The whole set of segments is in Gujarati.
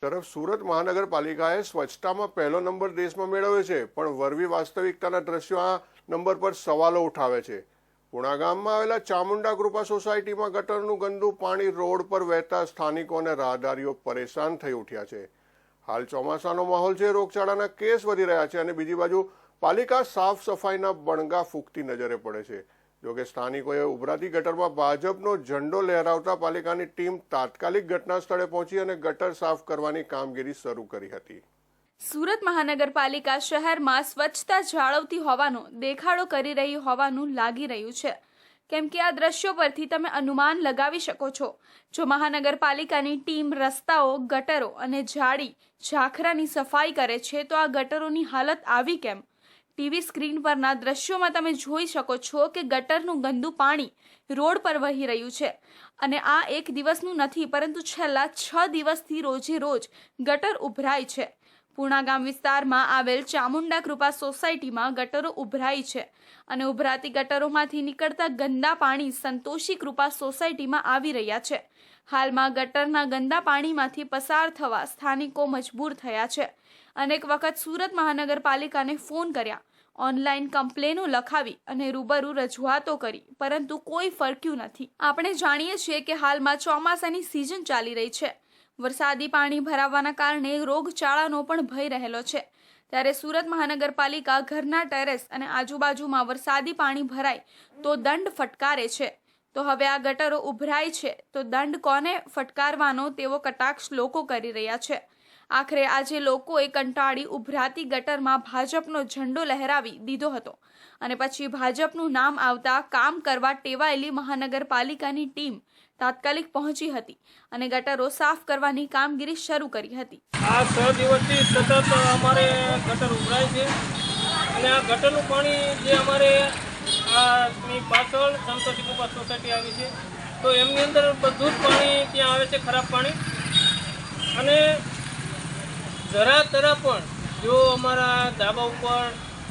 તરફ સુરત મહાનગરપાલિકાએ સ્વચ્છતામાં પહેલો નંબર દેશમાં મેળવ્યો છે, પણ વરવી વાસ્તવિકતાના દ્રશ્યો આ નંબર પર સવાલો ઉઠાવે છે. પુણા ગામમાં આવેલા ચામુંડા કૃપા સોસાયટીમાં ગટરનું ગંદુ પાણી રોડ પર વહેતા સ્થાનિકો અને રાહદારીઓ પરેશાન થઈ ઉઠ્યા છે. હાલ ચોમાસાનો માહોલ છે, રોગચાળાના કેસ વધી રહ્યા છે અને બીજી બાજુ પાલિકા સાફ સફાઈના બણગા ફૂંકતી નજરે પડે છે. જોકે સ્થાનિકોએ ઉભરાતી ગટરમાં ભાજપનો ઝંડો લહેરાવતા પાલિકાની ટીમ તાત્કાલિક ઘટના સ્થળે પહોંચી અને ગટર સાફ કરવાની કામગીરી શરૂ કરી હતી. સુરત મહાનગરપાલિકા શહેરમાં સ્વચ્છતા જાળવતી હોવાનો દેખાડો કરી રહી હોવાનું લાગી રહ્યું છે, કેમ કે આ દ્રશ્યો પરથી તમે અનુમાન લગાવી શકો છો. જો મહાનગરપાલિકાની ટીમ રસ્તાઓ, ગટરો અને જાળી ઝાખરાની સફાઈ કરે છે તો આ ગટરોની હાલત આવી કેમ? ટીવી સ્ક્રીન પરના દ્રશ્યોમાં તમે જોઈ શકો છો કે ગટરનું ગંદુ પાણી રોડ પર વહી રહ્યું છે અને આ એક દિવસનું નથી, પરંતુ છેલ્લા 6 દિવસથી રોજે રોજ ગટર ઉભરાય છે. પુણા ગામ વિસ્તારમાં આવેલ ચામુંડા કૃપા સોસાયટીમાં ગટરો ઉભરાઈ છે અને ઉભરાતી ગટરોમાંથી નીકળતા ગંદા પાણી સંતોષી કૃપા સોસાયટીમાં આવી રહ્યા છે. હાલમાં ગટરના ગંદા પાણીમાંથી પસાર થવા સ્થાનિકો મજબૂર થયા છે. અનેક વખત સુરત મહાનગરપાલિકાને ફોન કર્યા, ઓનલાઈન કમ્પ્લેનો લખાવી અને રૂબરૂ રજૂઆતો કરી, પરંતુ કોઈ ફરક્યું નથી. આપણે જાણીએ છીએ કે હાલમાં ચોમાસાની સિઝન ચાલી રહી છે. વરસાદી પાણી ભરાવાના કારણે રોગચાળાનો પણ ભય રહેલો છે. ત્યારે સુરત મહાનગરપાલિકા ઘરના ટેરેસ અને આજુબાજુમાં વરસાદી પાણી ભરાય તો દંડ ફટકારે છે. તો હવે આ ગટરો ઉભરાય છે તો દંડ કોને ફટકારવાનો તેવો કટાક્ષ લોકો કરી રહ્યા છે. આખરે આજે લોકોએ કંટાળી ઉભરાતી ગટરમાં ભાજપનો ઝંડો લહેરાવી દીધો હતો અને પછી ભાજપનું નામ આવતા કામ કરવા ટેવાયેલી મહાનગરપાલિકાની ટીમ તાત્કાલિક પહોંચી હતી અને ગટરો સાફ કરવાની કામગીરી શરૂ કરી હતી. આ 6 દિવસથી સતત અમારે ગટર ઉભરાય છે અને આ ગટરનું પાણી જે અમારે આની પાછળ સંતોષી કૃપા સોસાયટી આવી છે તો એમની અંદર બધું જ પાણી ત્યાં આવે છે, ખરાબ પાણી. અને જરા તરા પણ જો અમારા ધાબા ઉપર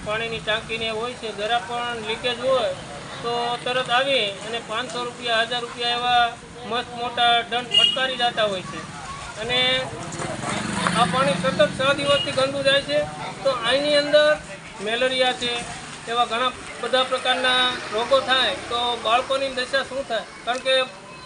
પાણીની ટાંકીને હોય છે, જરા પણ લીકેજ હોય તો તરત આવી અને 500 રૂપિયા, 1000 રૂપિયા એવા મસ્ત મોટા દંડ ફટકારી જતા હોય છે. અને આ પાણી સતત 6 દિવસથી ગંદુ જાય છે તો આની અંદર મેલેરિયા છે, એવા ઘણા બધા પ્રકારના રોગો થાય તો બાળકોની દશા શું થાય? કારણ કે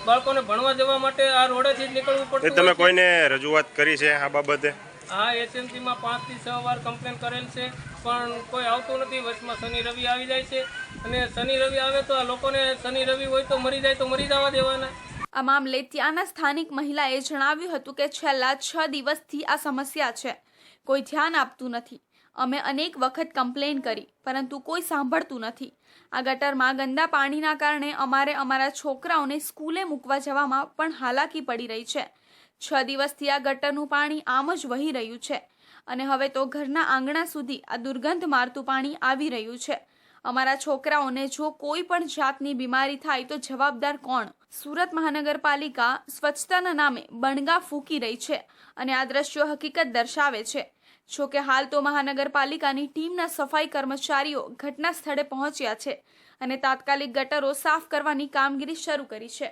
બાળકોને ભણવા જવા માટે આ રોડેથી જ નીકળવું પડતું. તમે કોઈને રજૂઆત કરી છે આ બાબતે? હા, એસએમસીમાં 5 થી 6 વાર કમ્પ્લેન કરેલ છે, પણ કોઈ આવતું નથી. વચમાં શનિ રવિ આવી જાય છે અને શનિ રવિ આવે તો આ લોકોને શનિ રવિ હોય તો મરી જાય તો મરી જવા દેવાના. આ મામલે ત્યાંના સ્થાનિક મહિલાએ જણાવ્યું હતું કે છેલ્લા 6 દિવસથી આ સમસ્યા છે, કોઈ ધ્યાન આપતું નથી. અમે અનેક વખત કમ્પ્લેન કરી, પરંતુ કોઈ સાંભળતું નથી. આ ગટરમાં ગંદા પાણીના કારણે અમારે અમારા છોકરાઓને સ્કૂલે મૂકવા જવામાં પણ હાલાકી પડી રહી છે. 6 દિવસથી આ ગટરનું પાણી આમ જ વહી રહ્યું છે અને હવે તો ઘરના આંગણા સુધી આ દુર્ગંધ મારતું પાણી આવી રહ્યું છે. અમારા છોકરાઓને જો કોઈ પણ જાતની બીમારી થાય તો જવાબદાર કોણ? સુરત મહાનગરપાલિકા સ્વચ્છતાના નામે બણગા ફૂંકી રહી છે અને આ દ્રશ્યો હકીકત દર્શાવે છે. જોકે હાલ તો મહાનગરપાલિકાની ટીમના સફાઈ કર્મચારીઓ ઘટના સ્થળે પહોંચ્યા છે અને તાત્કાલિક ગટરો સાફ કરવાની કામગીરી શરૂ કરી છે.